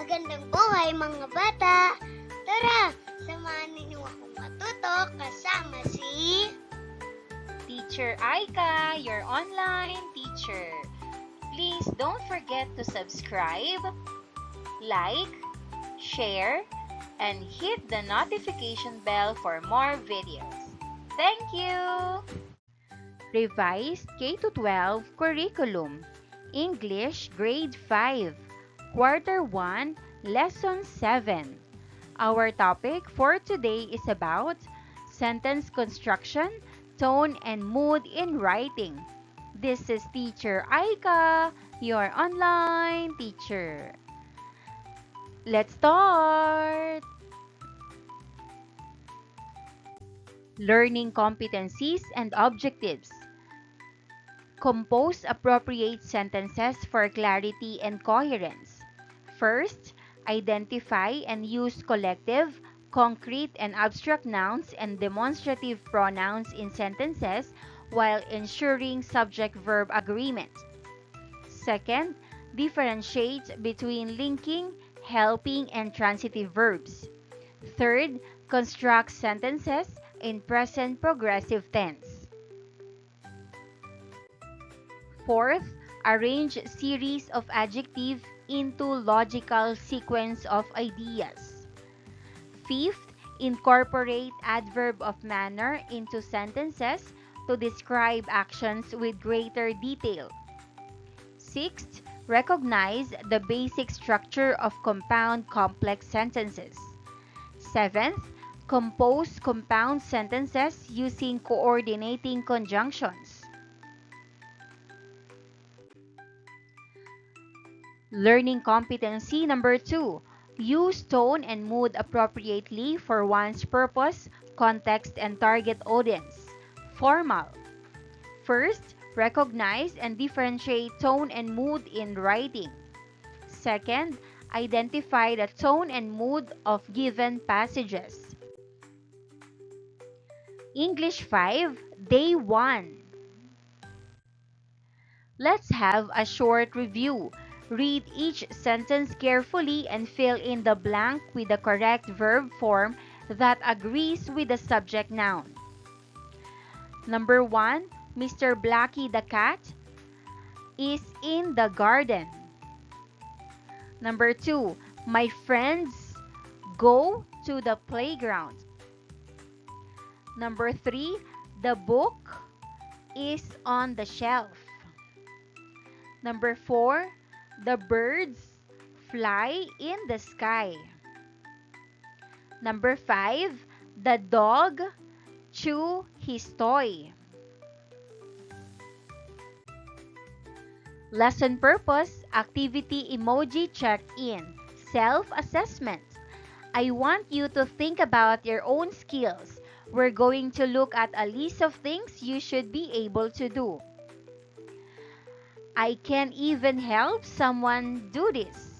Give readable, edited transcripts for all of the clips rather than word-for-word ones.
Magandang buhay mga bata! Tara, samahan ninyo akong matuto kasama si Teacher Aika, your online teacher. Please don't forget to subscribe, like, share, and hit the notification bell for more videos. Thank you! Revised K-12 Curriculum, English Grade 5, Quarter 1, Lesson 7. Our topic for today is about sentence construction, tone, and mood in writing. This is Teacher Aika, your online teacher. Let's start! Learning competencies and objectives. Compose appropriate sentences for clarity and coherence. First, identify and use collective, concrete, and abstract nouns and demonstrative pronouns in sentences while ensuring subject-verb agreement. Second, differentiate between linking, helping, and transitive verbs. Third, construct sentences in present progressive tense. Fourth, arrange series of adjectives into logical sequence of ideas. Fifth, incorporate adverb of manner into sentences to describe actions with greater detail. Sixth, recognize the basic structure of compound complex sentences. Seventh, compose compound sentences using coordinating conjunctions. Learning competency number 2. Use tone and mood appropriately for one's purpose, context, and target audience. Formal. First, recognize and differentiate tone and mood in writing. Second, identify the tone and mood of given passages. English 5, Day 1. Let's have a short review. Read each sentence carefully and fill in the blank with the correct verb form that agrees with the subject noun. Number 1, Mr. Blackie the cat is in the garden. Number 2, my friends go to the playground. Number 3, the book is on the shelf. Number 4, the birds fly in the sky. Number 5, the dog chew his toy. Lesson purpose, activity emoji check-in, self-assessment. I want you to think about your own skills. We're going to look at a list of things you should be able to do. I can even help someone do this.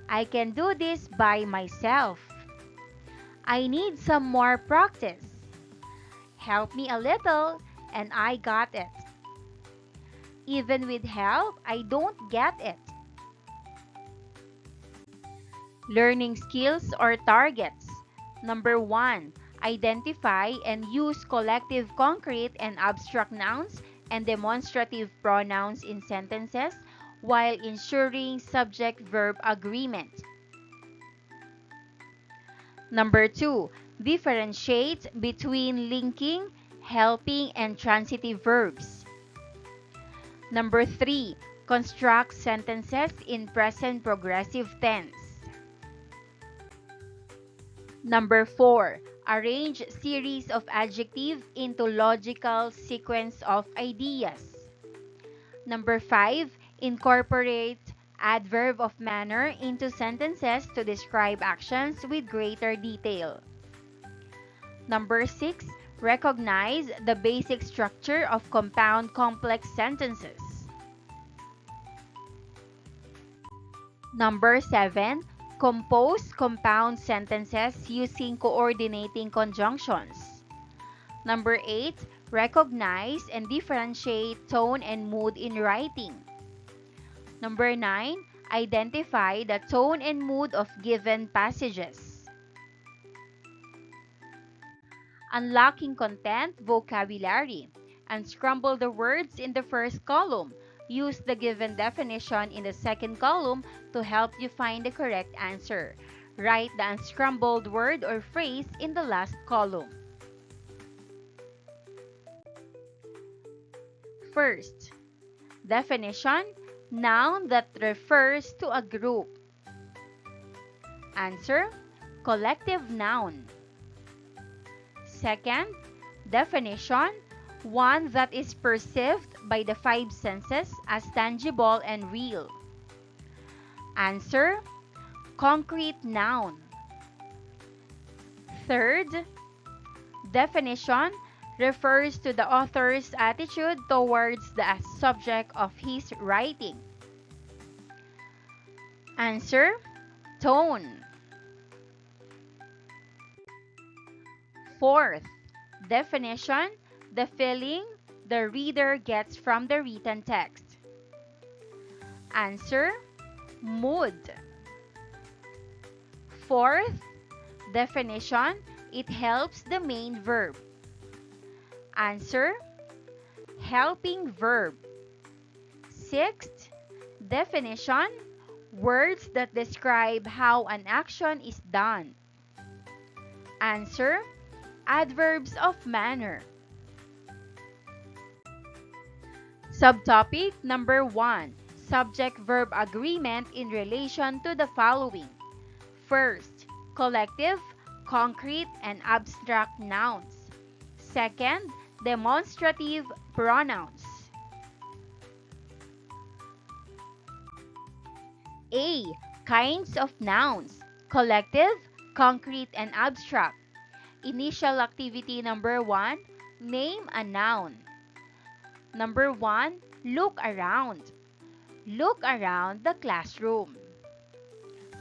I can do this by myself. I need some more practice. Help me a little and I got it. Even with help, I don't get it. Learning skills or targets. Number 1, identify and use collective concrete and abstract nouns and demonstrative pronouns in sentences while ensuring subject-verb agreement. Number 2, differentiate between linking, helping, and transitive verbs. Number 3, construct sentences in present progressive tense. Number 4, arrange series of adjectives into logical sequence of ideas. Number 5, incorporate adverb of manner into sentences to describe actions with greater detail. Number 6, recognize the basic structure of compound complex sentences. Number 7, compose compound sentences using coordinating conjunctions. Number 8, recognize and differentiate tone and mood in writing. Number 9, Identify the tone and mood of given passages. Unlocking content vocabulary. Unscramble the words in the first column. Use the given definition in the second column to help you find the correct answer. Write the unscrambled word or phrase in the last column. First, definition, noun that refers to a group. Answer, collective noun. Second, definition, one that is perceived by the five senses as tangible and real. Answer, concrete noun. Third, definition refers to the author's attitude towards the subject of his writing. Answer, tone. Fourth, definition, the feeling the reader gets from the written text. Answer, mood. Fourth, definition, it helps the main verb. Answer, helping verb. Sixth, definition, words that describe how an action is done. Answer, adverbs of manner. Subtopic number 1. Subject-verb agreement in relation to the following. First, collective, concrete, and abstract nouns. Second, demonstrative pronouns. A. Kinds of nouns. Collective, concrete, and abstract. Initial activity number 1. Name a noun. Number 1. Look around. Look around the classroom.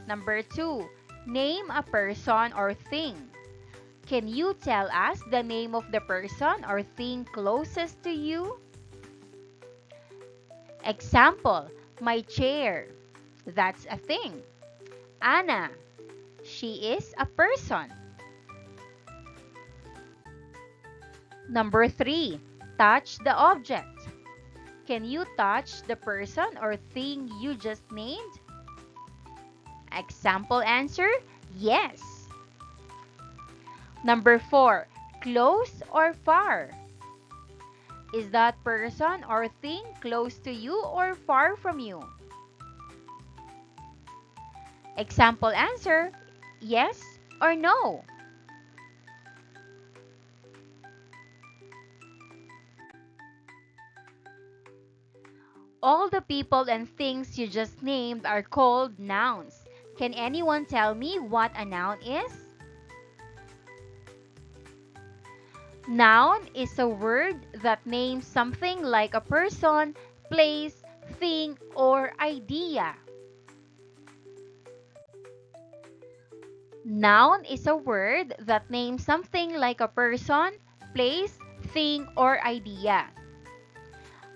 Number 2. Name a person or thing. Can you tell us the name of the person or thing closest to you? Example, my chair. That's a thing. Anna. She is a person. Number 3. Touch the object. Can you touch the person or thing you just named? Example answer, yes. Number 4. Close or far? Is that person or thing close to you or far from you? Example answer, yes or no. All the people and things you just named are called nouns. Can anyone tell me what a noun is? Noun is a word that names something like a person, place, thing, or idea. Noun is a word that names something like a person, place, thing, or idea.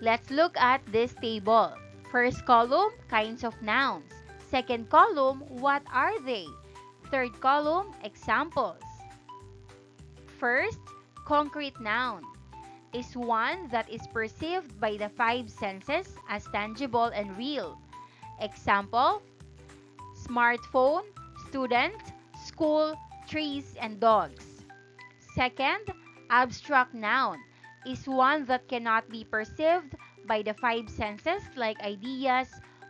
Let's look at this table. First column, kinds of nouns. Second column, what are they? Third column, examples. First, concrete noun is one that is perceived by the five senses as tangible and real. Example, smartphone, student, school, trees, and dogs. Second, abstract noun is one that cannot be perceived by the five senses like ideas,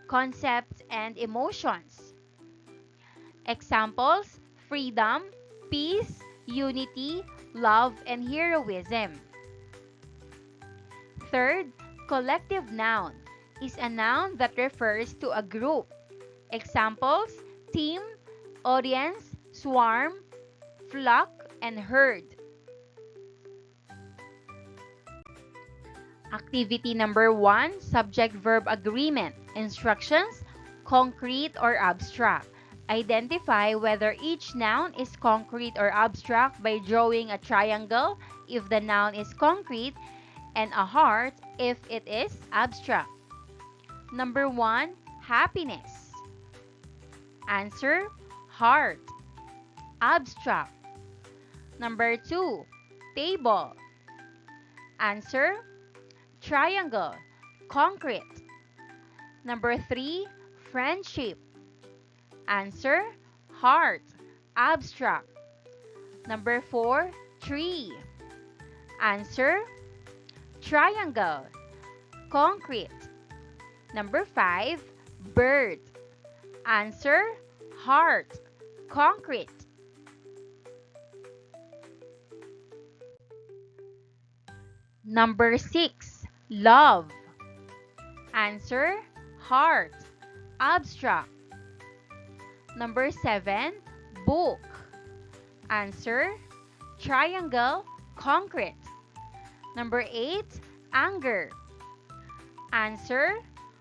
concepts, and emotions. Examples, freedom, peace, unity, love, and heroism. Third, collective noun is a noun that refers to a group. Examples, team, audience, swarm, flock, and herd. Activity number 1, subject-verb agreement. Instructions, concrete or abstract. Identify whether each noun is concrete or abstract by drawing a triangle if the noun is concrete and a heart if it is abstract. Number 1, happiness. Answer, heart. Abstract. Number 2, table. Answer, triangle. Concrete. Number 3, friendship. Answer, heart. Abstract. Number 4, tree. Answer, triangle. Concrete. Number 5, bird. Answer, heart. Concrete. Number 6, love. Answer, heart. Abstract. Number 7, book. Answer, triangle. Concrete. Number 8, anger. Answer,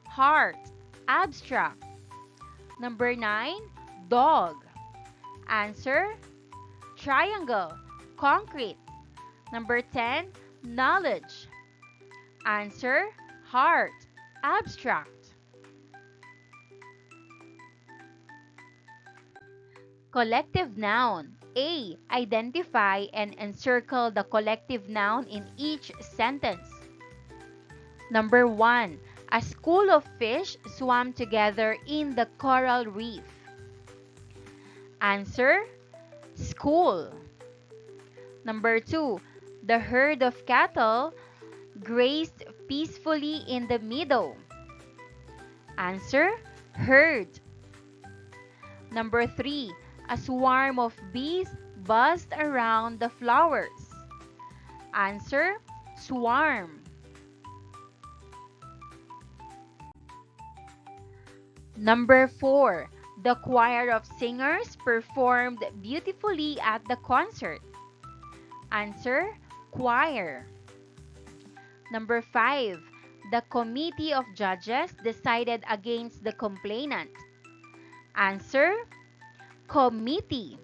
heart. Abstract. Number 9, dog. Answer, triangle. Concrete. Number 10, knowledge. Answer, heart. Abstract. Collective noun. A. Identify and encircle the collective noun in each sentence. Number 1. A school of fish swam together in the coral reef. Answer, school. Number 2. The herd of cattle grazed peacefully in the meadow. Answer, herd. Number 3. A swarm of bees buzzed around the flowers. Answer, swarm. Number 4. The choir of singers performed beautifully at the concert. Answer, choir. Number 5. The committee of judges decided against the complainant. Answer, committee.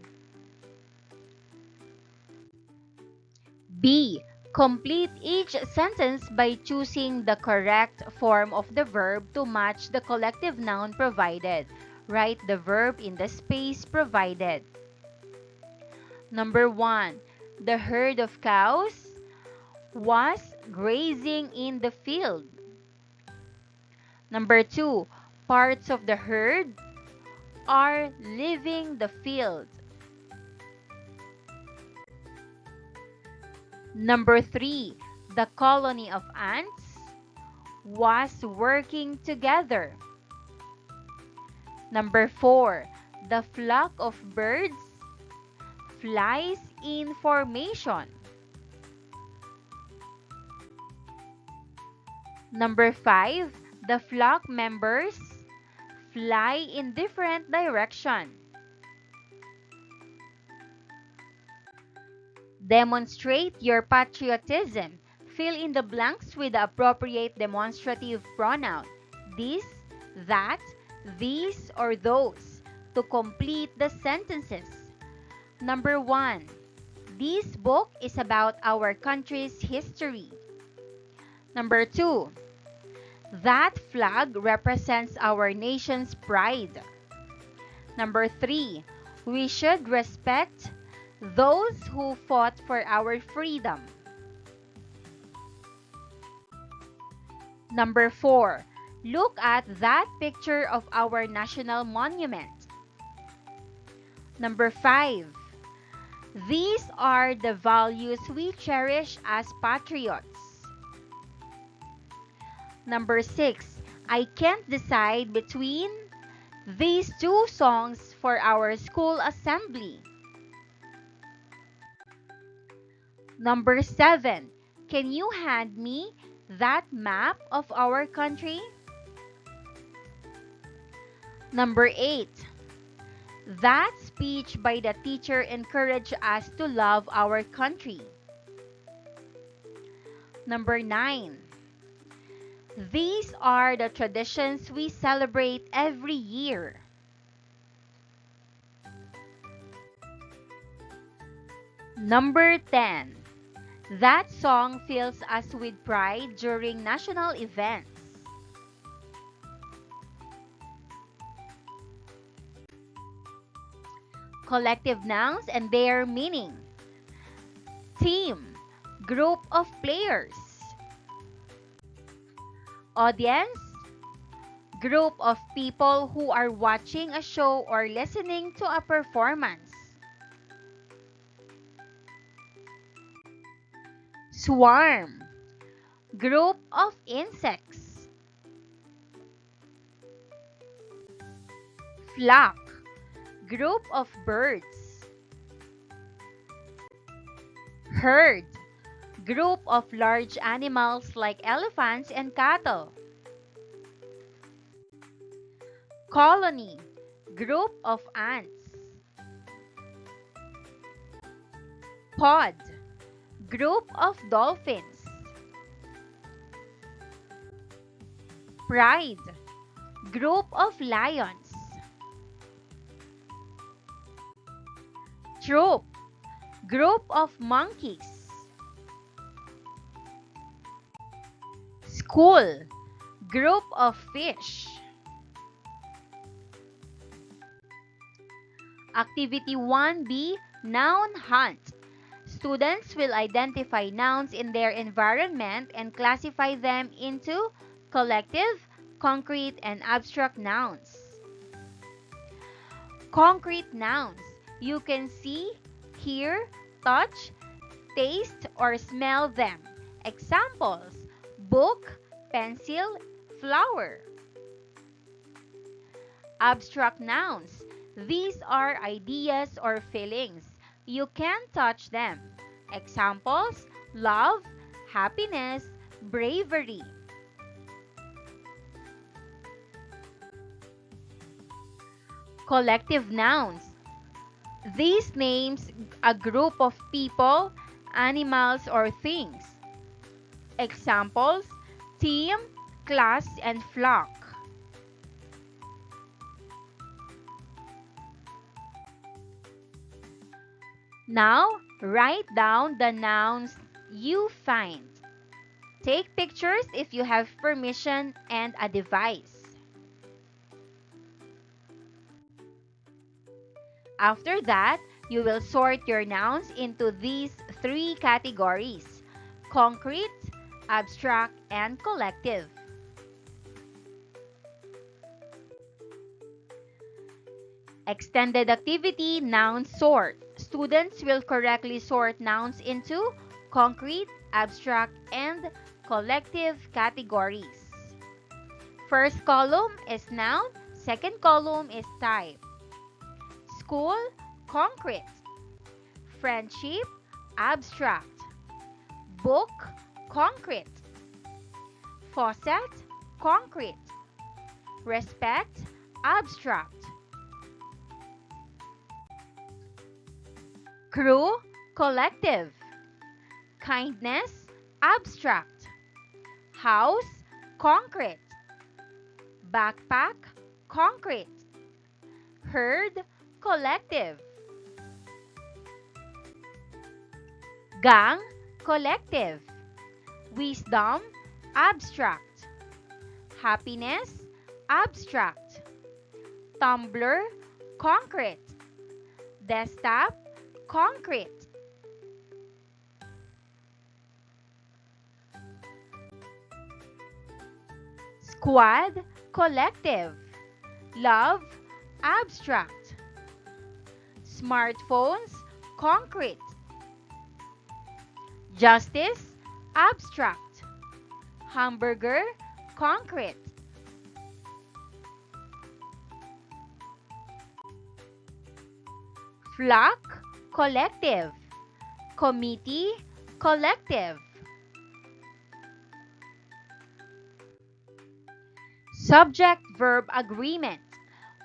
B. Complete each sentence by choosing the correct form of the verb to match the collective noun provided. Write the verb in the space provided. Number 1. The herd of cows was grazing in the field. Number 2. Parts of the herd are leaving the field. Number 3. The colony of ants was working together. Number 4. The flock of birds flies in formation. Number 5. The flock members fly in different directions. Demonstrate your patriotism. Fill in the blanks with the appropriate demonstrative pronoun. This, that, these, or those to complete the sentences. Number 1. This book is about our country's history. Number 2. That flag represents our nation's pride. Number 3. We should respect those who fought for our freedom. Number 4. Look at that picture of our national monument. Number 5. These are the values we cherish as patriots. Number 6. I can't decide between these two songs for our school assembly. Number 7. Can you hand me that map of our country? Number 8. That speech by the teacher encouraged us to love our country. Number 9. These are the traditions we celebrate every year. Number 10. That song fills us with pride during national events. Collective nouns and their meaning. Team, group of players. Audience, group of people who are watching a show or listening to a performance. Swarm, group of insects. Flock, group of birds. Herd, group of large animals like elephants and cattle. Colony, group of ants. Pod, group of dolphins. Pride, group of lions. Troop, group of monkeys. School, group of fish. Activity 1B, Noun Hunt. Students will identify nouns in their environment and classify them into collective, concrete, and abstract nouns. Concrete nouns. You can see, hear, touch, taste, or smell them. Examples: book, pencil, flower. Abstract nouns. These are ideas or feelings. You can touch them. Examples: love, happiness, bravery. Collective nouns. These names a group of people, animals, or things. Examples: team, class, and flock. Now, write down the nouns you find. Take pictures if you have permission and a device. After that, you will sort your nouns into these three categories: concrete, abstract, and collective. Extended activity, noun sort. Students will correctly sort nouns into concrete, abstract, and collective categories. First column is noun, second column is type. School, concrete. Friendship, abstract. Book, concrete. Faucet, concrete. Respect, abstract. Crew, collective. Kindness, abstract. House, concrete. Backpack, concrete. Herd, collective. Gang, collective. Wisdom, abstract. Happiness, abstract. Tumbler, concrete. Desktop, concrete. Squad, collective. Love, abstract. Smartphones, concrete. Justice, abstract. Hamburger, concrete. Flock, collective. Committee, collective. Subject-verb agreement.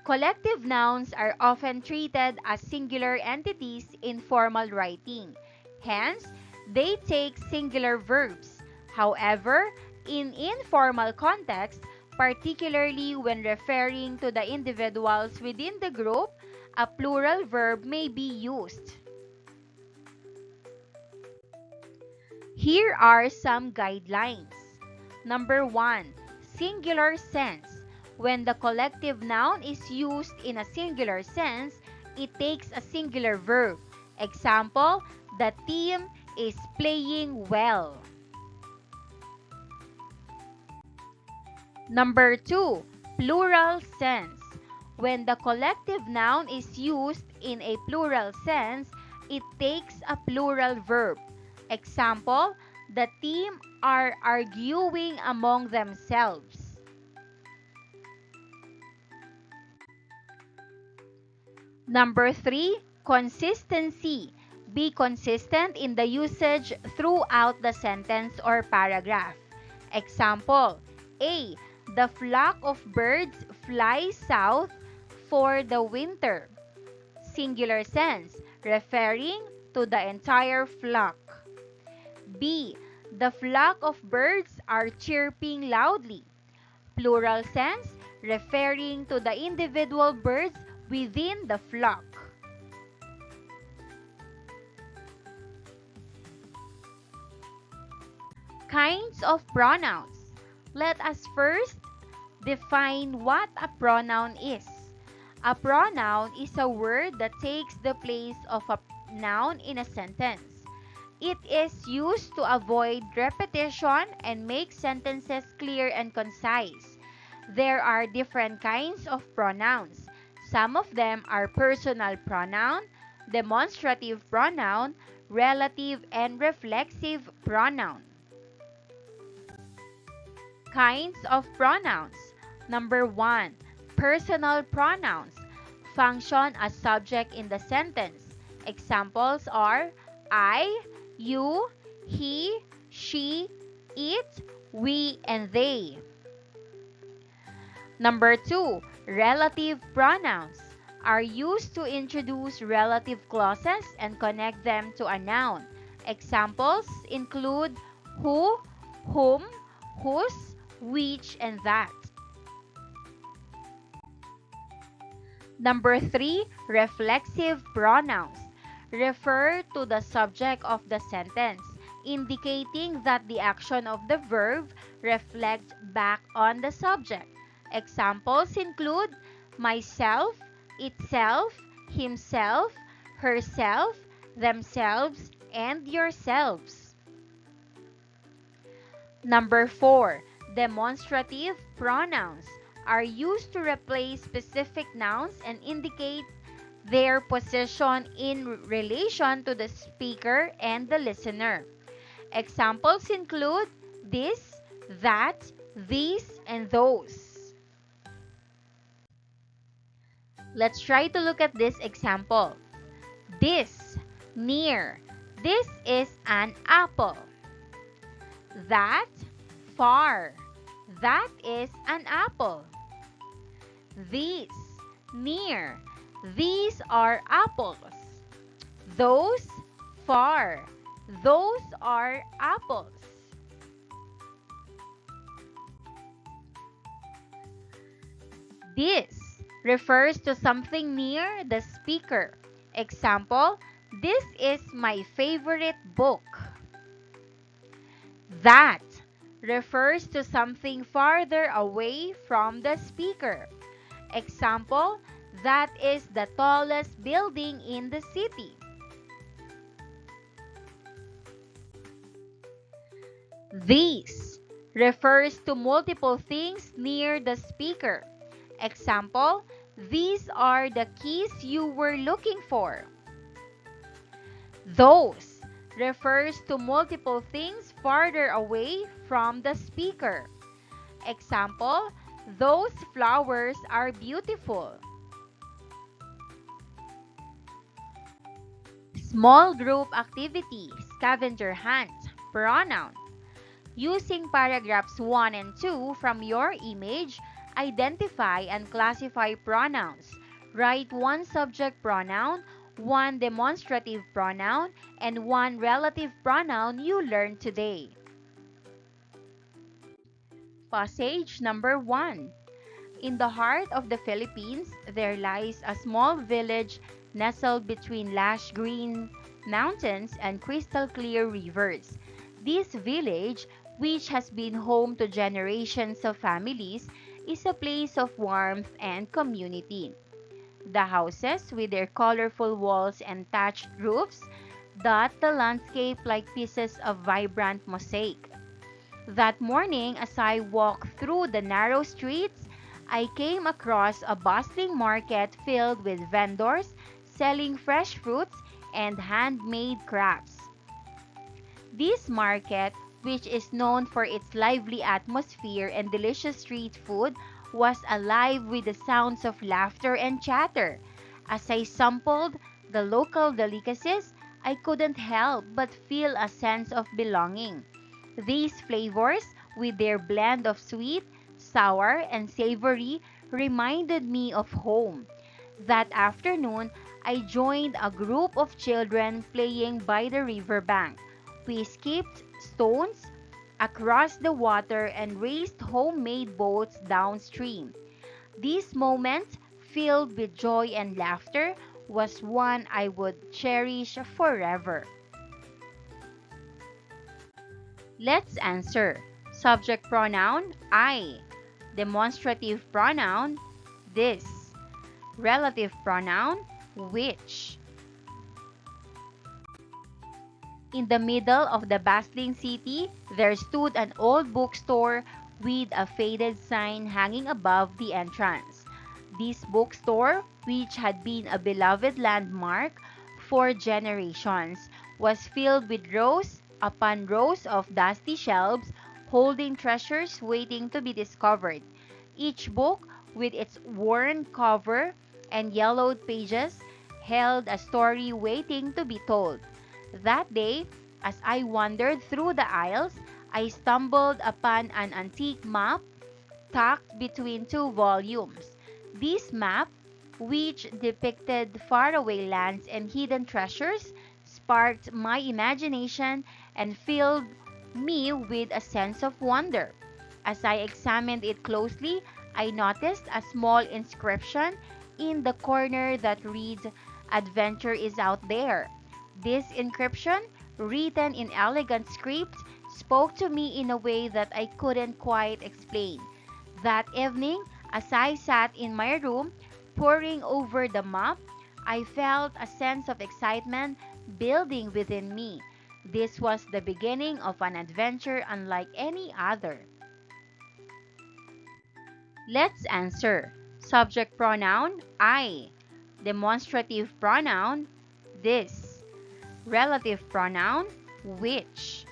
Collective nouns are often treated as singular entities in formal writing. Hence, they take singular verbs. However, in informal context, particularly when referring to the individuals within the group, a plural verb may be used. Here are some guidelines. Number 1. Singular sense. When the collective noun is used in a singular sense, it takes a singular verb. Example, the team is playing well. Number 2, plural sense. When the collective noun is used in a plural sense, it takes a plural verb. Example, the team are arguing among themselves. Number 3, consistency. Be consistent in the usage throughout the sentence or paragraph. Example, A. The flock of birds flies south for the winter. Singular sense, referring to the entire flock. B. The flock of birds are chirping loudly. Plural sense, referring to the individual birds within the flock. Kinds of pronouns. Let us first define what a pronoun is. A pronoun is a word that takes the place of a noun in a sentence. It is used to avoid repetition and make sentences clear and concise. There are different kinds of pronouns. Some of them are personal pronoun, demonstrative pronoun, relative and reflexive pronoun. Kinds of pronouns. Number 1, personal pronouns. Function as subject in the sentence. Examples are I, you, he, she, it, we, and they. Number 2, relative pronouns are used to introduce relative clauses and connect them to a noun. Examples include who, whom, whose, which, and that. Number 3, reflexive pronouns refer to the subject of the sentence, indicating that the action of the verb reflects back on the subject. Examples include myself, itself, himself, herself, themselves, and yourselves. Number 4, demonstrative pronouns are used to replace specific nouns and indicate their position in relation to the speaker and the listener. Examples include this, that, these, and those. Let's try to look at this example. This, near. This is an apple. That, far. That is an apple. These, near. These are apples. Those, far. Those are apples. This refers to something near the speaker. Example, this is my favorite book. That refers to something farther away from the speaker. Example, that is the tallest building in the city. These refers to multiple things near the speaker. Example, these are the keys you were looking for. Those refers to multiple things farther away from the speaker. Example, those flowers are beautiful. Small group activity, scavenger hunt, pronoun. Using paragraphs 1 and 2 from your image, identify and classify pronouns. Write one subject pronoun, one demonstrative pronoun, and one relative pronoun you learned today. Passage number 1. In the heart of the Philippines, there lies a small village nestled between lush green mountains and crystal clear rivers. This village, which has been home to generations of families, is a place of warmth and community. The houses, with their colorful walls and thatched roofs, dot the landscape like pieces of vibrant mosaic. That morning, as I walked through the narrow streets, I came across a bustling market filled with vendors selling fresh fruits and handmade crafts. This market, which is known for its lively atmosphere and delicious street food, was alive with the sounds of laughter and chatter. As I sampled the local delicacies, I couldn't help but feel a sense of belonging. These flavors, with their blend of sweet, sour, and savory, reminded me of home. That afternoon, I joined a group of children playing by the riverbank. We skipped stones across the water and raced homemade boats downstream. This moment, filled with joy and laughter, was one I would cherish forever. Let's answer. Subject pronoun I. Demonstrative pronoun this. Relative pronoun which. In the middle of the bustling city, there stood an old bookstore with a faded sign hanging above the entrance. This bookstore, which had been a beloved landmark for generations, was filled with rows upon rows of dusty shelves holding treasures waiting to be discovered. Each book, with its worn cover and yellowed pages, held a story waiting to be told. That day, as I wandered through the aisles, I stumbled upon an antique map tucked between two volumes. This map, which depicted faraway lands and hidden treasures, sparked my imagination and filled me with a sense of wonder. As I examined it closely, I noticed a small inscription in the corner that reads, "Adventure is out there." This inscription, written in elegant script, spoke to me in a way that I couldn't quite explain. That evening, as I sat in my room, poring over the map, I felt a sense of excitement building within me. This was the beginning of an adventure unlike any other. Let's answer. Subject pronoun I. Demonstrative pronoun this. Relative pronoun which.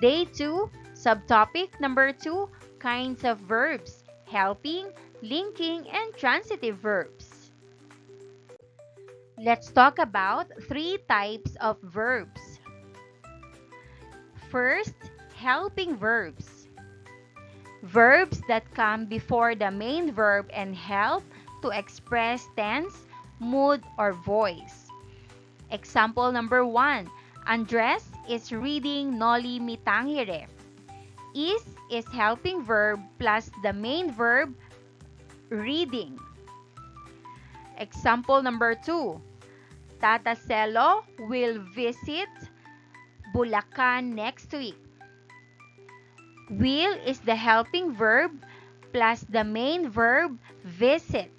Day 2, subtopic number 2, kinds of verbs, helping, linking, and transitive verbs. Let's talk about three types of verbs. First, helping verbs. Verbs that come before the main verb and help to express tense, mood, or voice. Example number 1. Andres is reading Noli Me Tangere. Is helping verb plus the main verb reading. Example number 2. Tata Celo will visit Bulacan next week. Will is the helping verb plus the main verb visit.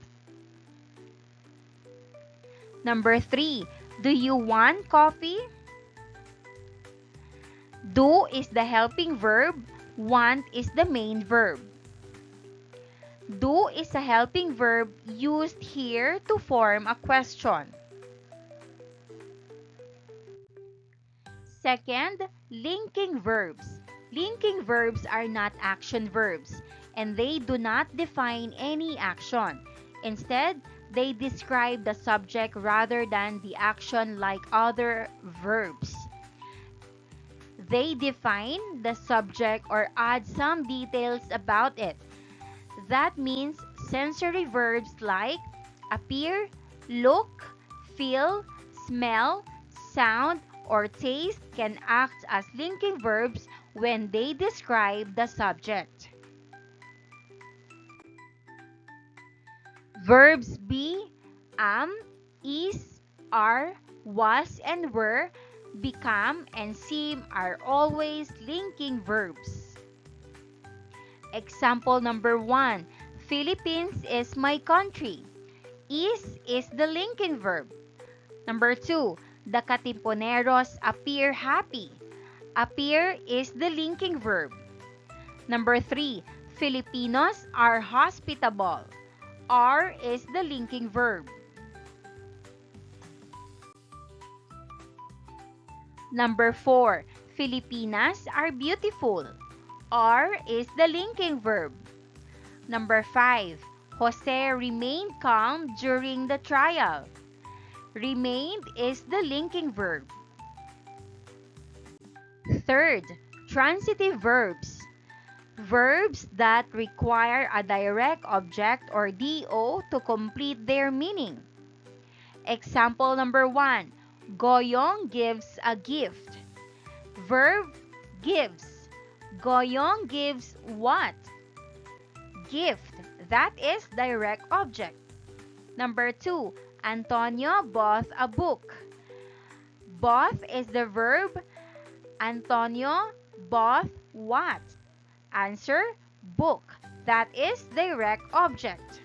Number 3. Do you want coffee? Do is the helping verb, want is the main verb. Do is a helping verb used here to form a question. Second, linking verbs. Linking verbs are not action verbs, and they do not define any action. Instead, they describe the subject rather than the action like other verbs. They define the subject or add some details about it. That means sensory verbs like appear, look, feel, smell, sound, or taste can act as linking verbs when they describe the subject. Verbs be, am, is, are, was, and were, become, and seem are always linking verbs. Example number 1. Philippines is my country. Is the linking verb. Number 2, the Katipuneros appear happy. Appear is the linking verb. Number 3, Filipinos are hospitable. Are is the linking verb. Number 4, Filipinas are beautiful. Are is the linking verb. Number 5, Jose remained calm during the trial. Remained is the linking verb. Third, transitive verbs. Verbs that require a direct object or DO to complete their meaning. Example number 1, Goyong gives a gift. Verb gives. Goyong gives what? Gift. That is direct object. Number 2, Antonio bought a book. Bought is the verb. Antonio bought what? Answer, book. That is direct object.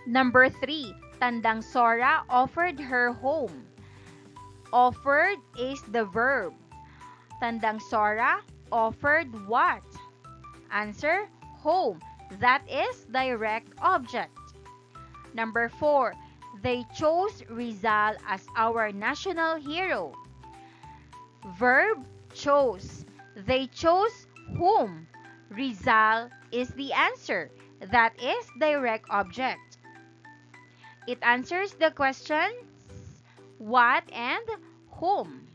Number 3, Tandang Sora offered her home. Offered is the verb. Tandang Sora offered what? Answer, home. That is direct object. Number 4, they chose Rizal as our national hero. Verb, chose. They chose whom? Rizal is the answer. That is direct object. It answers the questions what and whom.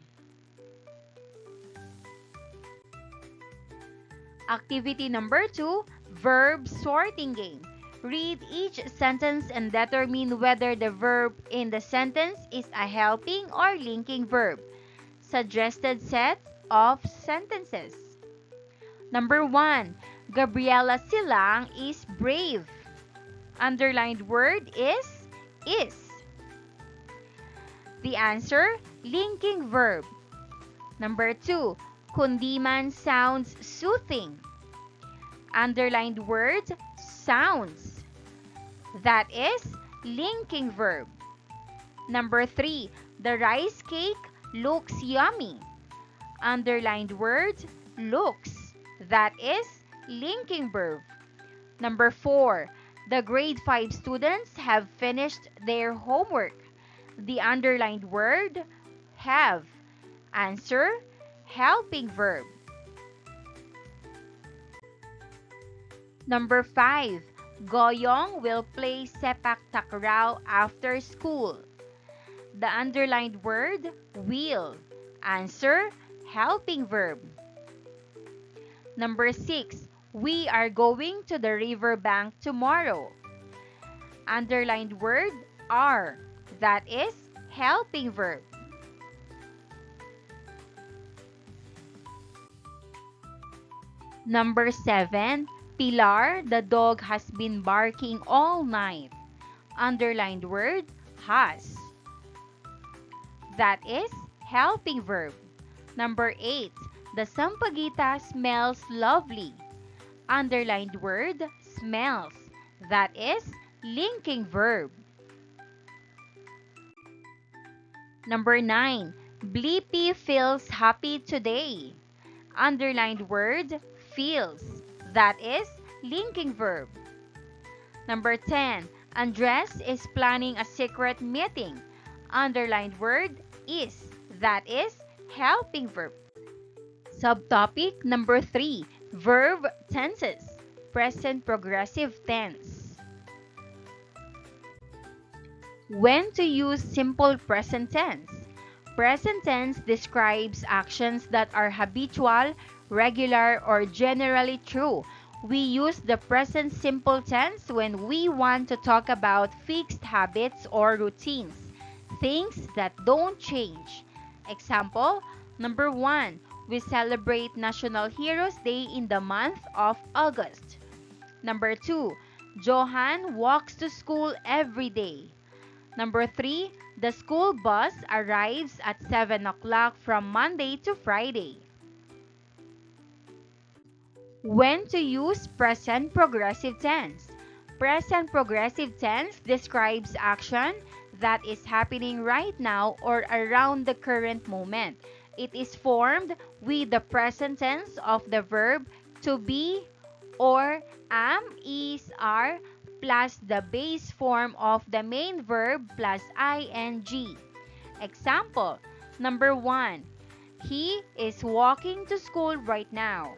Activity number 2, verb sorting game. Read each sentence and determine whether the verb in the sentence is a helping or linking verb. Suggested set of sentences. Number 1, Gabriela Silang is brave. Underlined word is. The answer, linking verb. Number 2, Kundiman sounds soothing. Underlined word, sounds. That is linking verb. Number 3, the rice cake looks yummy. Underlined word, looks. That is linking verb. Number 4, the grade 5 students have finished their homework. The underlined word, have. Answer, helping verb. Number 5, Goyong will play sepak takraw after school. The underlined word, will. Answer, helping verb. Number 6, we are going to the river bank tomorrow. Underlined word, are. That is helping verb. Number 7, Pilar, the dog has been barking all night. Underlined word, has. That is helping verb. Number 8, the sampaguita smells lovely. Underlined word, smells. That is linking verb. Number 9, Blippi feels happy today. Underlined word, feels. That is linking verb. Number 10, Andres is planning a secret meeting. Underlined word, is. That is helping verb. Subtopic number 3, verb tenses. Present progressive tense. When to use simple present tense. Present tense describes actions that are habitual, regular, or generally true. We use the present simple tense when we want to talk about fixed habits or routines, things that don't change. Example, number 1, we celebrate National Heroes Day in the month of August. Number 2, Johan walks to school every day. Number 3, the school bus arrives at 7 o'clock from Monday to Friday. When to use present progressive tense. Present progressive tense describes action that is happening right now or around the current moment. It is formed with the present tense of the verb to be or am, is, are plus the base form of the main verb plus ing. Example, number 1. He is walking to school right now.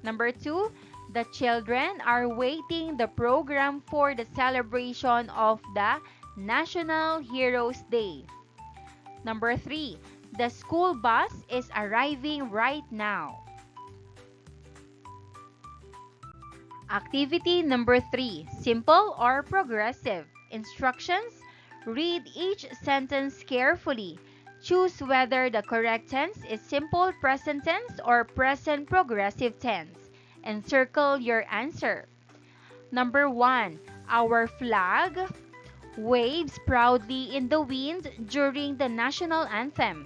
Number 2, the children are waiting the program for the celebration of the National Heroes Day. Number 3, the school bus is arriving right now. Activity number 3, simple or progressive. Instructions: read each sentence carefully. Choose whether the correct tense is simple present tense or present progressive tense, and circle your answer. Number 1. Our flag waves proudly in the wind during the national anthem.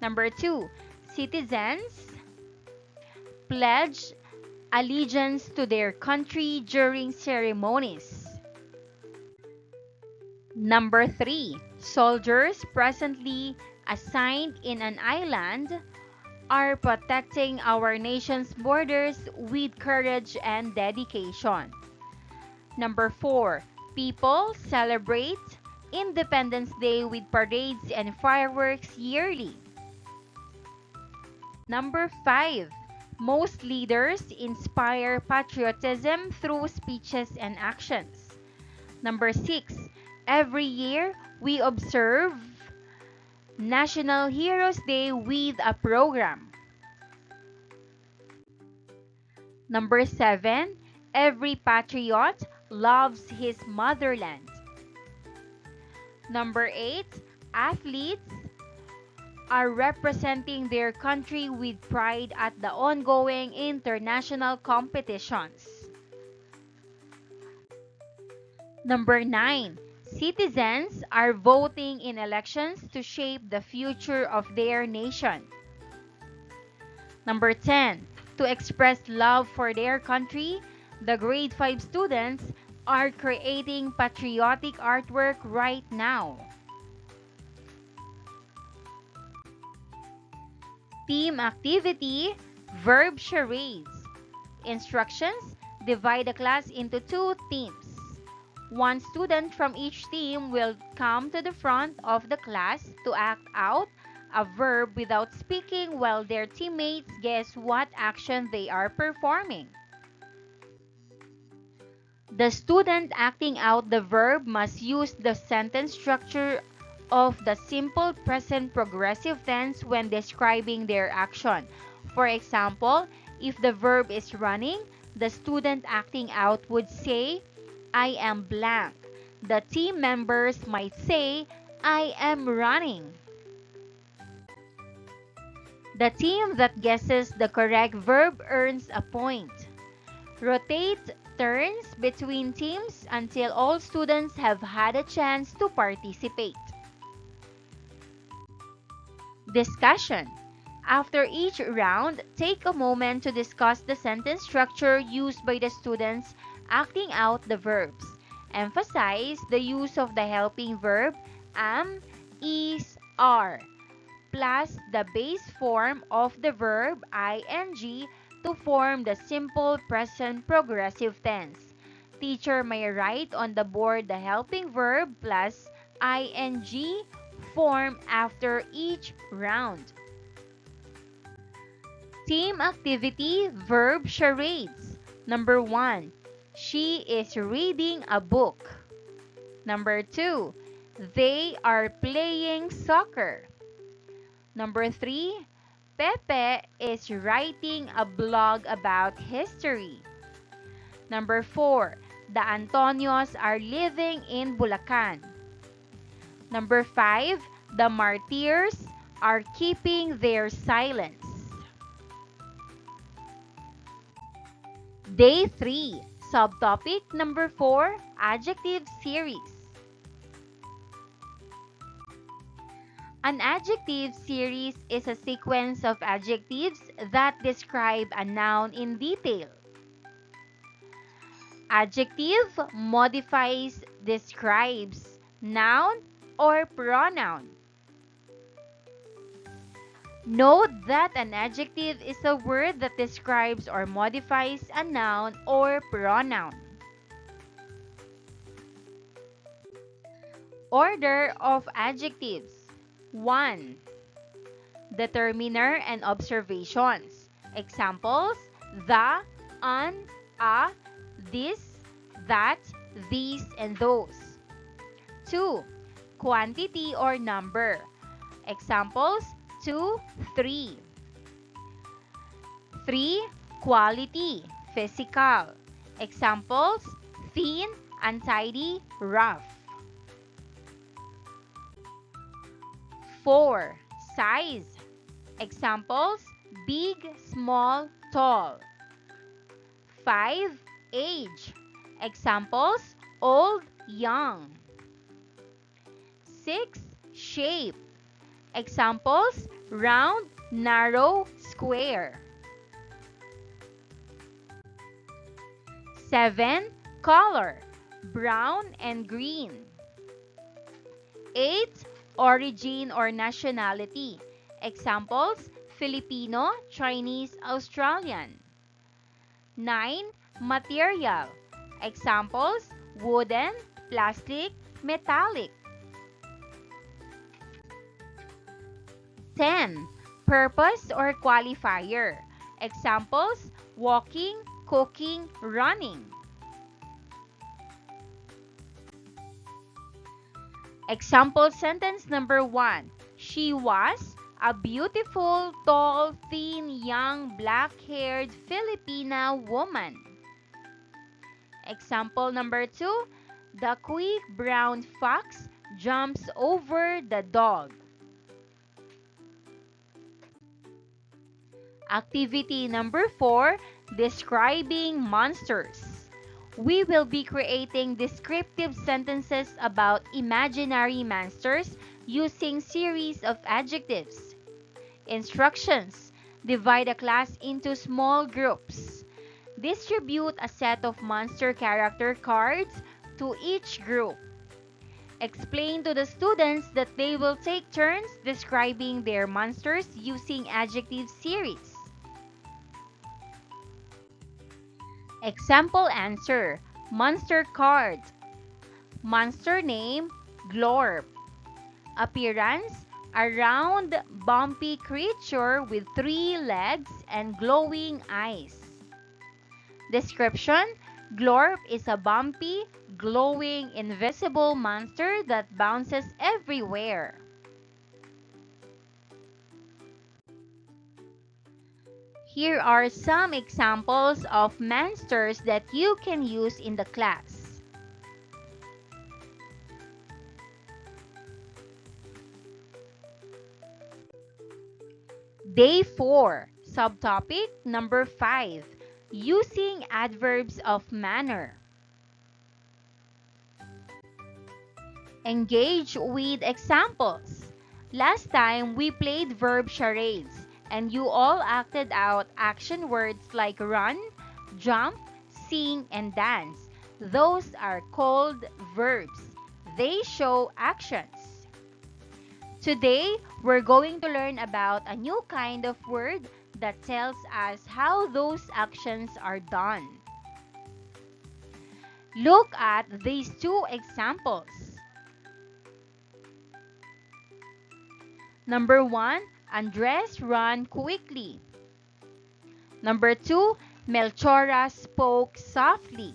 Number 2. Citizens pledge allegiance to their country during ceremonies. Number 3. Soldiers presently assigned in an island are protecting our nation's borders with courage and dedication. Number 4. People celebrate Independence Day with parades and fireworks yearly. Number 5. Most leaders inspire patriotism through speeches and actions. Number 6. Every year, we observe National Heroes Day with a program. Number 7. Every patriot loves his motherland. Number 8. Athletes are representing their country with pride at the ongoing international competitions. Number 9. Citizens are voting in elections to shape the future of their nation. Number 10. To express love for their country, the grade 5 students are creating patriotic artwork right now. Team activity, verb charades. Instructions: divide the class into 2 teams. One student from each team will come to the front of the class to act out a verb without speaking while their teammates guess what action they are performing. The student acting out the verb must use the sentence structure of the simple present progressive tense when describing their action. For example, if the verb is running, the student acting out would say, I am blank. The team members might say, I am running. The team that guesses the correct verb earns a point. Rotate turns between teams until all students have had a chance to participate. Discussion. After each round, take a moment to discuss the sentence structure used by the students acting out the verbs. Emphasize the use of the helping verb am, is, are, plus the base form of the verb ing to form the simple present progressive tense. Teacher may write on the board the helping verb plus ing form after each round. Team activity, verb charades. Number 1. She is reading a book. Number 2. They are playing soccer. Number 3. Pepe is writing a blog about history. Number 4. The Antonios are living in Bulacan. Number 5. The martyrs are keeping their silence. Day 3. Subtopic number 4. Adjective series. An adjective series is a sequence of adjectives that describe a noun in detail. Adjective modifies, describes noun or pronoun. Note that an adjective is a word that describes or modifies a noun or pronoun. Order of adjectives. 1. Determiner and observations. Examples: the, an, a, this, that, these, and those. 2. Quantity or number. Examples: 2, 3. 3. Quality, physical. Examples: thin, untidy, rough. 4. Size. Examples: big, small, tall. 5. Age. Examples: old, young. 6. Shape. Examples: round, narrow, square. 7. Color, brown and green. 8. Origin or nationality. Examples: Filipino, Chinese, Australian. 9. Material. Examples: wooden, plastic, metallic. 10. Purpose or qualifier. Examples: walking, cooking, running. Example sentence number 1. She was a beautiful, tall, thin, young, black-haired Filipina woman. Example number 2. The quick brown fox jumps over the dog. Activity number 4. Describing monsters. We will be creating descriptive sentences about imaginary monsters using series of adjectives. Instructions: divide a class into small groups. Distribute a set of monster character cards to each group. Explain to the students that they will take turns describing their monsters using adjective series. Example answer: monster card. Monster name: Glorp. Appearance: a round, bumpy creature with 3 legs and glowing eyes. Description: Glorp is a bumpy, glowing, invisible monster that bounces everywhere. Here are some examples of monsters that you can use in the class. Day 4, subtopic number 5, using adverbs of manner. Engage with examples. Last time we played verb charades and you all acted out action words like run, jump, sing, and dance. Those are called verbs. They show actions. Today, we're going to learn about a new kind of word that tells us how those actions are done. Look at these 2 examples. Number 1, Andres ran quickly. Number 2, Melchora spoke softly.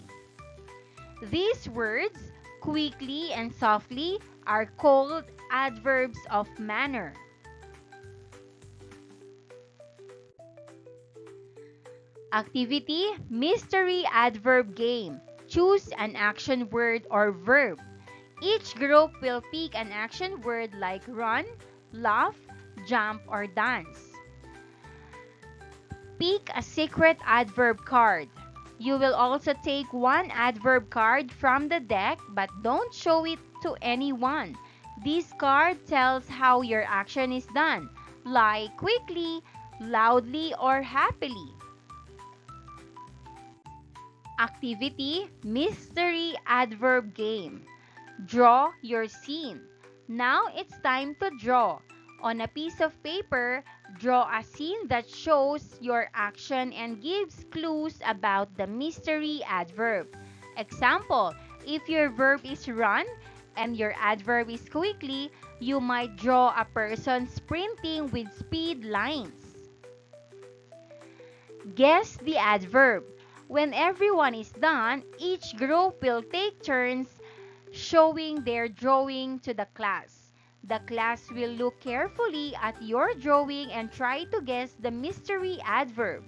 These words, quickly and softly, are called adverbs of manner. Activity: mystery adverb game. Choose an action word or verb. Each group will pick an action word like run, laugh, jump, or dance. Pick a secret adverb card. You will also take 1 adverb card from the deck, but don't show it to anyone. This card tells how your action is done, like quickly, loudly, or happily. Activity Mystery Adverb Game. Draw your scene. Now it's time to draw. On a piece of paper, draw a scene that shows your action and gives clues about the mystery adverb. Example, if your verb is run and your adverb is quickly, you might draw a person sprinting with speed lines. Guess the adverb. When everyone is done, each group will take turns showing their drawing to the class. The class will look carefully at your drawing and try to guess the mystery adverb.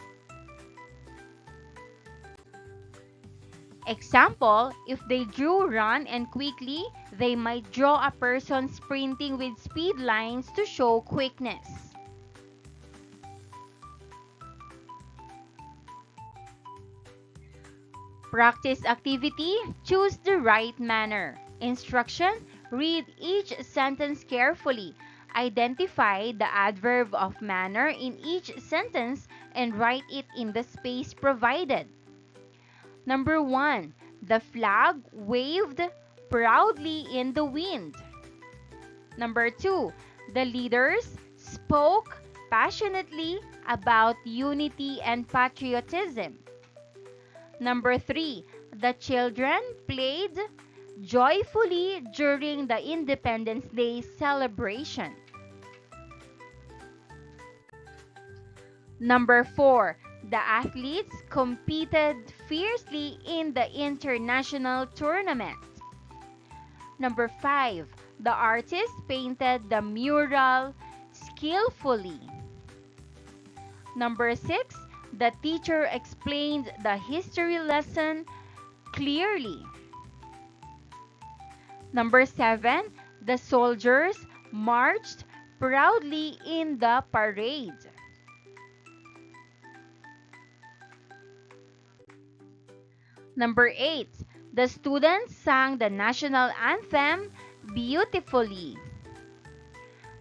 Example, if they drew run and quickly, they might draw a person sprinting with speed lines to show quickness. Practice activity, choose the right manner. Instruction, read each sentence carefully. Identify the adverb of manner in each sentence and write it in the space provided. Number 1. The flag waved proudly in the wind. Number 2. The leaders spoke passionately about unity and patriotism. Number 3. The children played joyfully during the Independence Day celebration. Number 4. The athletes competed fiercely in the international tournament. Number 5. The artist painted the mural skillfully. Number 6. The teacher explained the history lesson clearly. Number 7. The soldiers marched proudly in the parade. Number 8. The students sang the national anthem beautifully.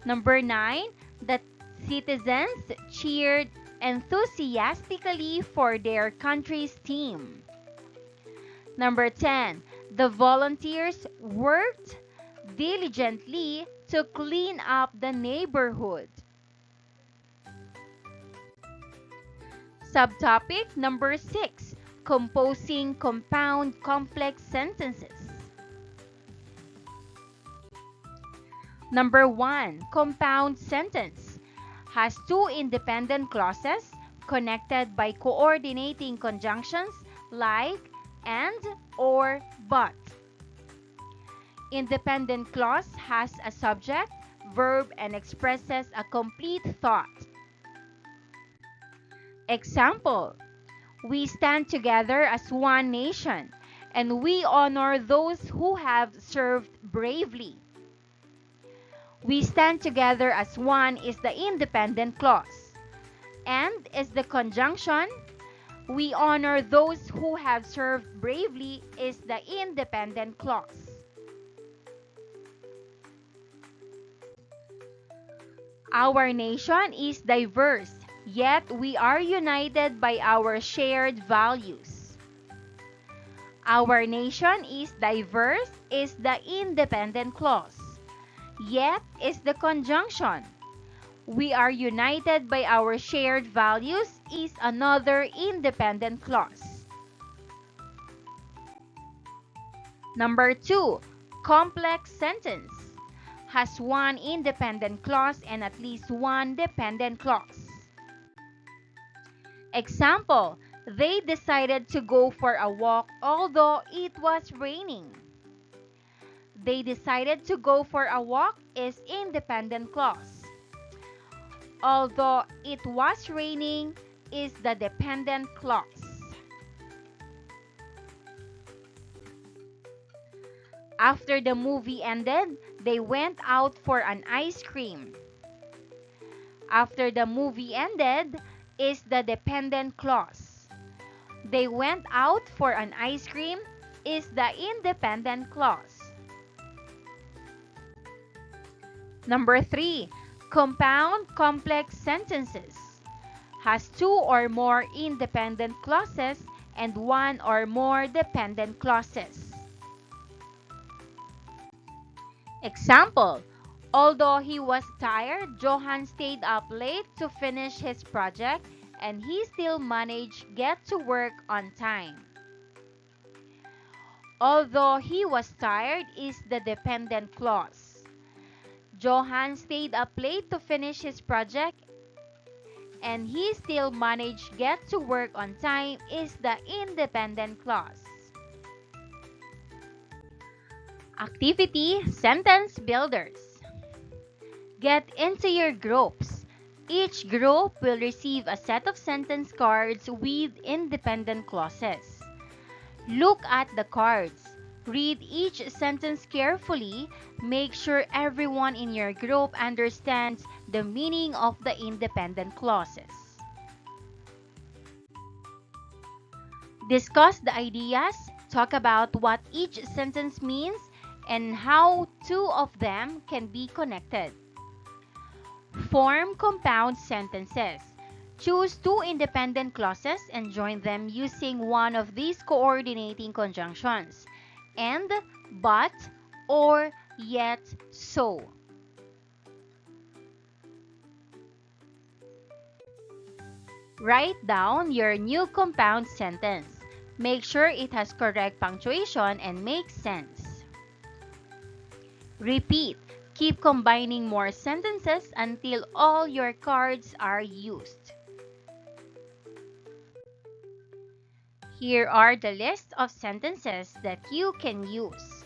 Number 9. The citizens cheered enthusiastically for their country's team. Number 10. The volunteers worked diligently to clean up the neighborhood. Subtopic number 6. Composing compound complex sentences. Number 1. Compound sentence. Has two independent clauses connected by coordinating conjunctions like and or but. Independent clause has a subject, verb, and expresses a complete thought. Example, we stand together as one nation, and we honor those who have served bravely. We stand together as one is the independent clause. And is the conjunction. We honor those who have served bravely is the independent clause. Our nation is diverse, yet we are united by our shared values. Our nation is diverse is the independent clause. Yet is the conjunction. We are united by our shared values is another independent clause. Number 2. Complex sentence. Has one independent clause and at least one dependent clause. Example, they decided to go for a walk although it was raining. They decided to go for a walk is independent clause. Although it was raining is the dependent clause. After the movie ended, they went out for an ice cream. After the movie ended is the dependent clause. They went out for an ice cream is the independent clause. Number 3, compound complex sentences. Has two or more independent clauses and one or more dependent clauses. Example, although he was tired, Johan stayed up late to finish his project and he still managed get to work on time. Although he was tired is the dependent clause. Johan stayed up late to finish his project and he still managed get to work on time is the independent clause. Activity Sentence Builders. Get into your groups. Each group will receive a set of sentence cards with independent clauses. Look at the cards. Read each sentence carefully. Make sure everyone in your group understands the meaning of the independent clauses. Discuss the ideas. Talk about what each sentence means and how two of them can be connected. Form compound sentences. Choose two independent clauses and join them using one of these coordinating conjunctions: and, but, or, yet, so. Write down your new compound sentence. Make sure it has correct punctuation and makes sense. Repeat. Keep combining more sentences until all your cards are used. Here are the list of sentences that you can use.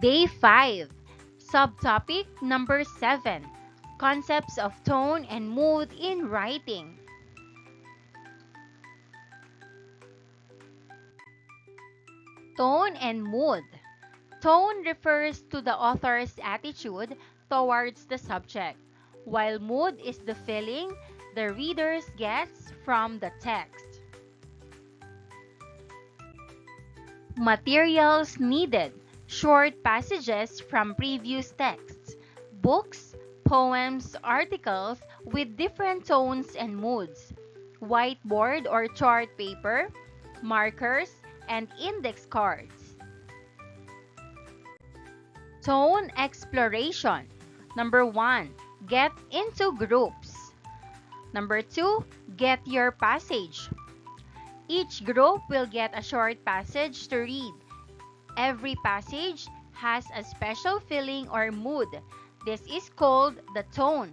Day 5. Subtopic number 7. Concepts of tone and mood in writing. Tone and mood. Tone refers to the author's attitude towards the subject, while mood is the feeling the reader gets from the text. Materials needed. Short passages from previous texts, books, poems, articles with different tones and moods, whiteboard or chart paper, markers, and index cards. Tone exploration. Number 1, get into groups. Number 2, get your passage. Each group will get a short passage to read. Every passage has a special feeling or mood. This is called the tone.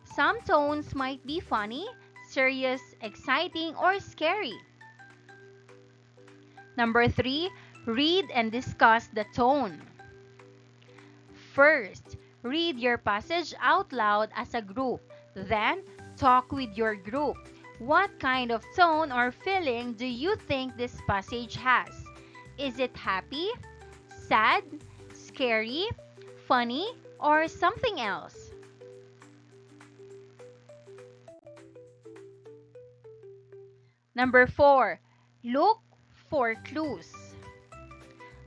Some tones might be funny, serious, exciting, or scary. Number 3, read and discuss the tone. First, read your passage out loud as a group. Then, talk with your group. What kind of tone or feeling do you think this passage has? Is it happy, sad, scary, funny, or something else? Number 4, look for clues.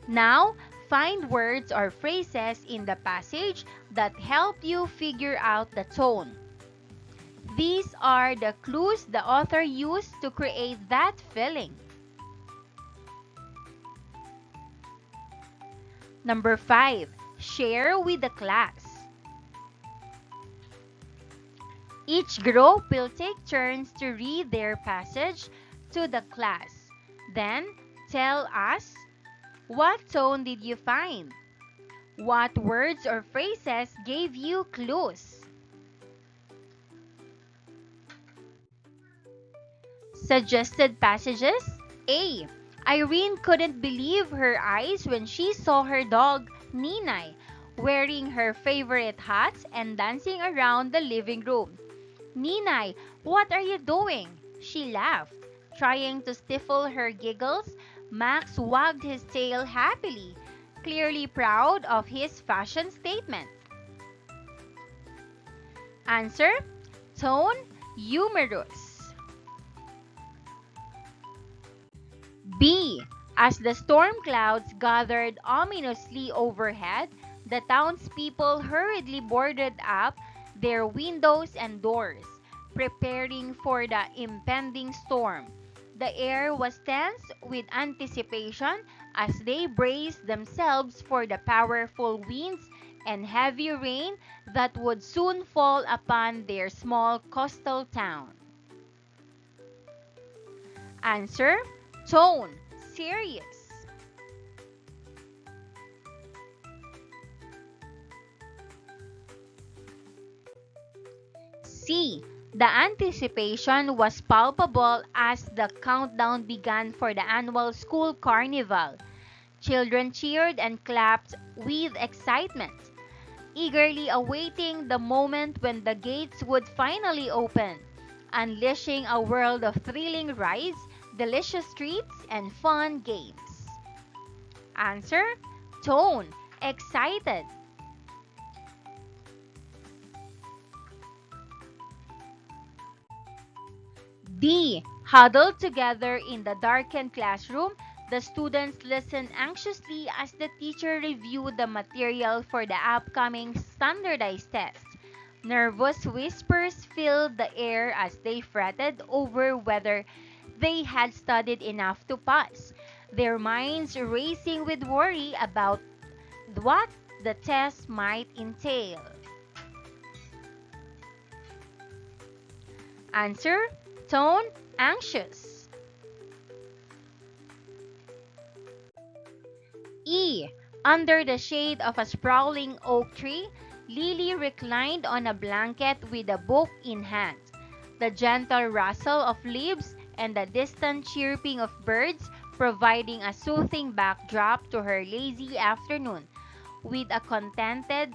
Now, find words or phrases in the passage that help you figure out the tone. These are the clues the author used to create that feeling. Number 5, share with the class. Each group will take turns to read their passage to the class. Then, tell us, what tone did you find? What words or phrases gave you clues? Suggested passages. A. Irene couldn't believe her eyes when she saw her dog, Ninay, wearing her favorite hat and dancing around the living room. Ninay, what are you doing? She laughed, trying to stifle her giggles, Max wagged his tail happily, clearly proud of his fashion statement. Answer: tone, humorous. B. As the storm clouds gathered ominously overhead, the townspeople hurriedly boarded up their windows and doors, preparing for the impending storm. The air was tense with anticipation as they braced themselves for the powerful winds and heavy rain that would soon fall upon their small coastal town. Answer: tone, serious. C. The anticipation was palpable as the countdown began for the annual school carnival. Children cheered and clapped with excitement, eagerly awaiting the moment when the gates would finally open, unleashing a world of thrilling rides, delicious treats, and fun games. Answer: tone, excited. D. Huddled together in the darkened classroom, the students listened anxiously as the teacher reviewed the material for the upcoming standardized test. Nervous whispers filled the air as they fretted over whether they had studied enough to pass, their minds racing with worry about what the test might entail. Answer: tone, anxious. E. Under the shade of a sprawling oak tree, Lily reclined on a blanket with a book in hand. The gentle rustle of leaves and the distant chirping of birds providing a soothing backdrop to her lazy afternoon. With a contented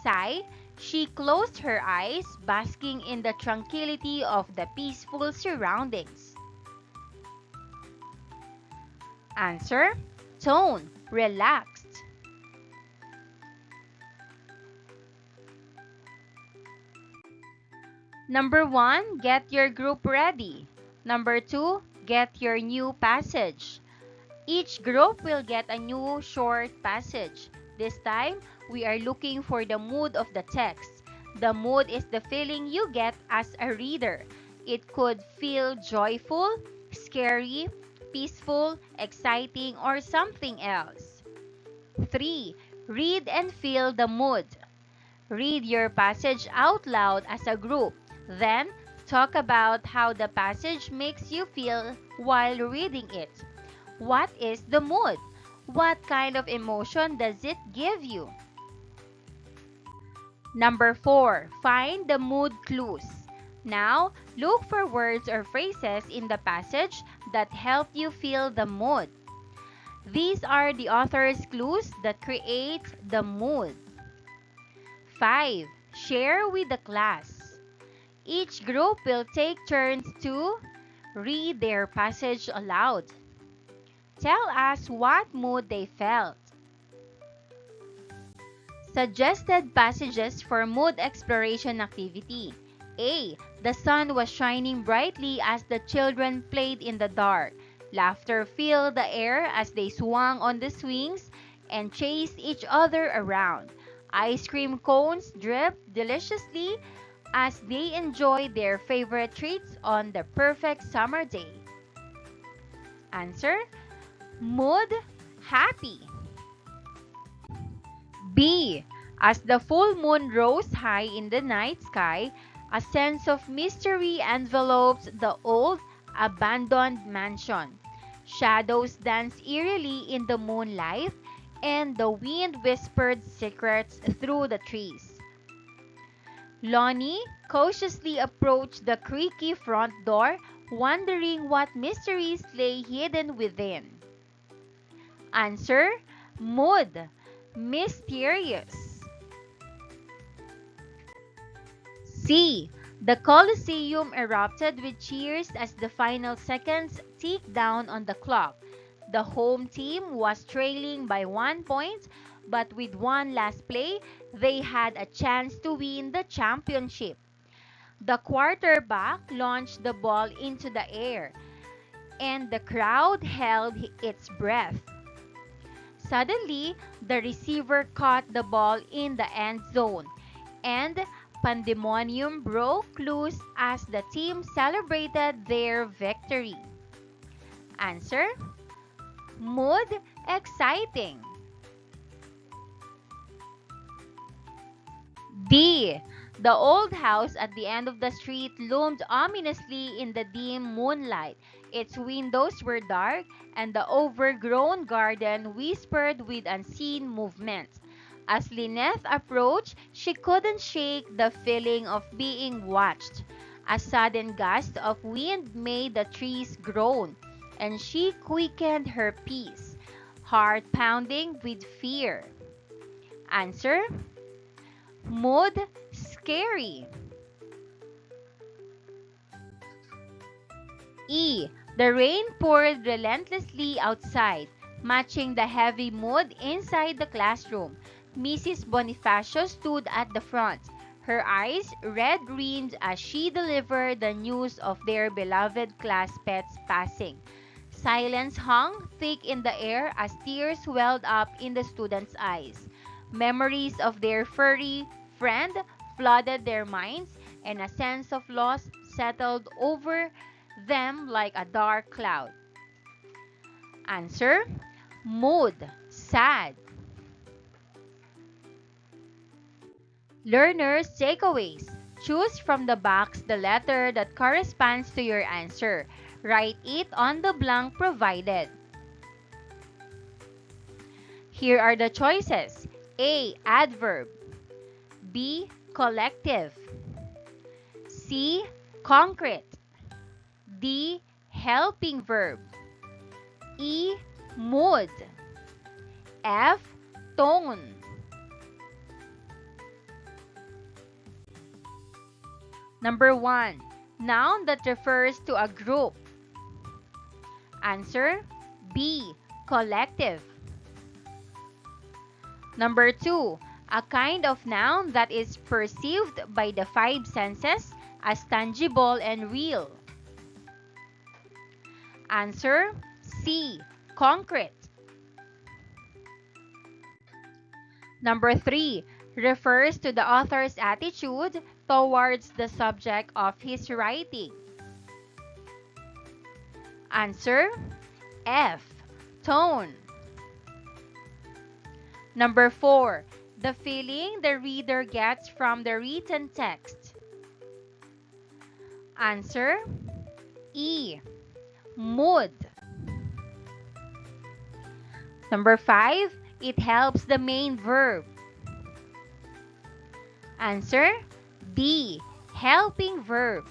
sigh, she closed her eyes, basking in the tranquility of the peaceful surroundings. Answer: tone, relaxed. Number 1, get your group ready. Number 2, get your new passage. Each group will get a new short passage. This time, we are looking for the mood of the text. The mood is the feeling you get as a reader. It could feel joyful, scary, peaceful, exciting, or something else. 3. Read and feel the mood. Read your passage out loud as a group. Then, talk about how the passage makes you feel while reading it. What is the mood? What kind of emotion does it give you? Number 4, find the mood clues. Now, look for words or phrases in the passage that help you feel the mood. These are the author's clues that create the mood. 5. Share with the class. Each group will take turns to read their passage aloud. Tell us what mood they felt. Suggested passages for mood exploration activity. A. The sun was shining brightly as the children played in the dark. Laughter filled the air as they swung on the swings and chased each other around. Ice cream cones dripped deliciously as they enjoyed their favorite treats on the perfect summer day. Answer: mood, happy. B. As the full moon rose high in the night sky, a sense of mystery enveloped the old, abandoned mansion. Shadows danced eerily in the moonlight, and the wind whispered secrets through the trees. Lonnie cautiously approached the creaky front door, wondering what mysteries lay hidden within. Answer: mood, mysterious. C. The Colosseum erupted with cheers as the final seconds ticked down on the clock. The home team was trailing by 1 point, but with one last play, they had a chance to win the championship. The quarterback launched the ball into the air, and the crowd held its breath. Suddenly, the receiver caught the ball in the end zone, and pandemonium broke loose as the team celebrated their victory. Answer: mood, exciting. D. The old house at the end of the street loomed ominously in the dim moonlight. Its windows were dark, and the overgrown garden whispered with unseen movements. As Lynette approached, she couldn't shake the feeling of being watched. A sudden gust of wind made the trees groan, and she quickened her pace, heart pounding with fear. Answer: mood, scary. E. The rain poured relentlessly outside, matching the heavy mood inside the classroom. Mrs. Bonifacio stood at the front, her eyes red-rimmed as she delivered the news of their beloved class pet's passing. Silence hung thick in the air as tears welled up in the students' eyes. Memories of their furry friend flooded their minds, and a sense of loss settled over them like a dark cloud. Answer: mood, sad. Learners' takeaways. Choose from the box the letter that corresponds to your answer. Write it on the blank provided. Here are the choices. A. Adverb. B. Collective. C. Concrete. D. Helping verb. E. Mood. F. Tone. Number 1. Noun that refers to a group. Answer: B. Collective. Number 2. A kind of noun that is perceived by the five senses as tangible and real. Answer: C. Concrete. Number 3. Refers to the author's attitude towards the subject of his writing. Answer: F. Tone. Number 4. The feeling the reader gets from the written text. Answer: E. Mood. Number 5. It helps the main verb. Answer: B. Helping verb.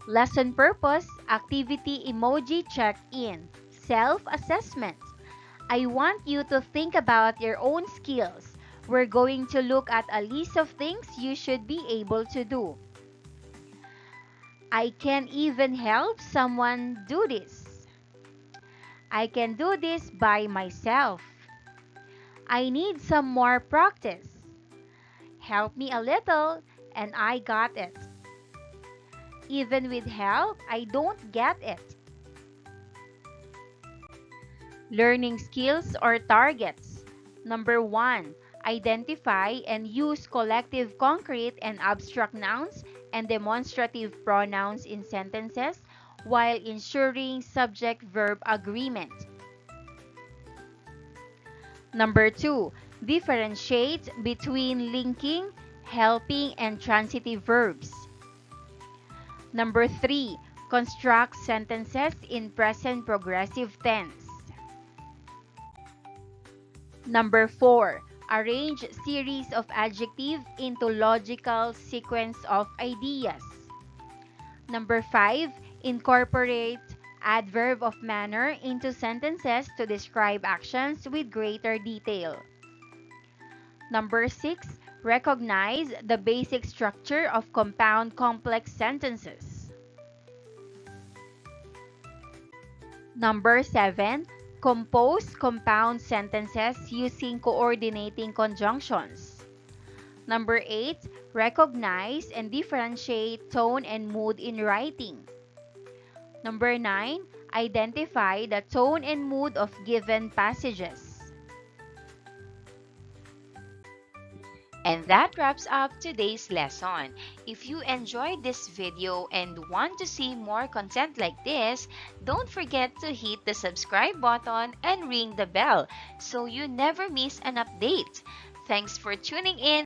Lesson purpose, activity emoji check-in, self-assessment. I want you to think about your own skills. We're going to look at a list of things you should be able to do. I can even help someone do this. I can do this by myself. I need some more practice. Help me a little, and I got it. Even with help, I don't get it. Learning skills or targets. Number 1. Identify and use collective concrete and abstract nouns and demonstrative pronouns in sentences while ensuring subject-verb agreement. Number 2. Differentiate between linking, helping, and transitive verbs. Number 3. Construct sentences in present progressive tense. Number 4. Arrange series of adjectives into logical sequence of ideas. Number 5. Incorporate adverb of manner into sentences to describe actions with greater detail. Number 6. Recognize the basic structure of compound complex sentences. Number 7, compose compound sentences using coordinating conjunctions. Number 8, recognize and differentiate tone and mood in writing. Number 9, identify the tone and mood of given passages. And that wraps up today's lesson. If you enjoyed this video and want to see more content like this, don't forget to hit the subscribe button and ring the bell so you never miss an update. Thanks for tuning in.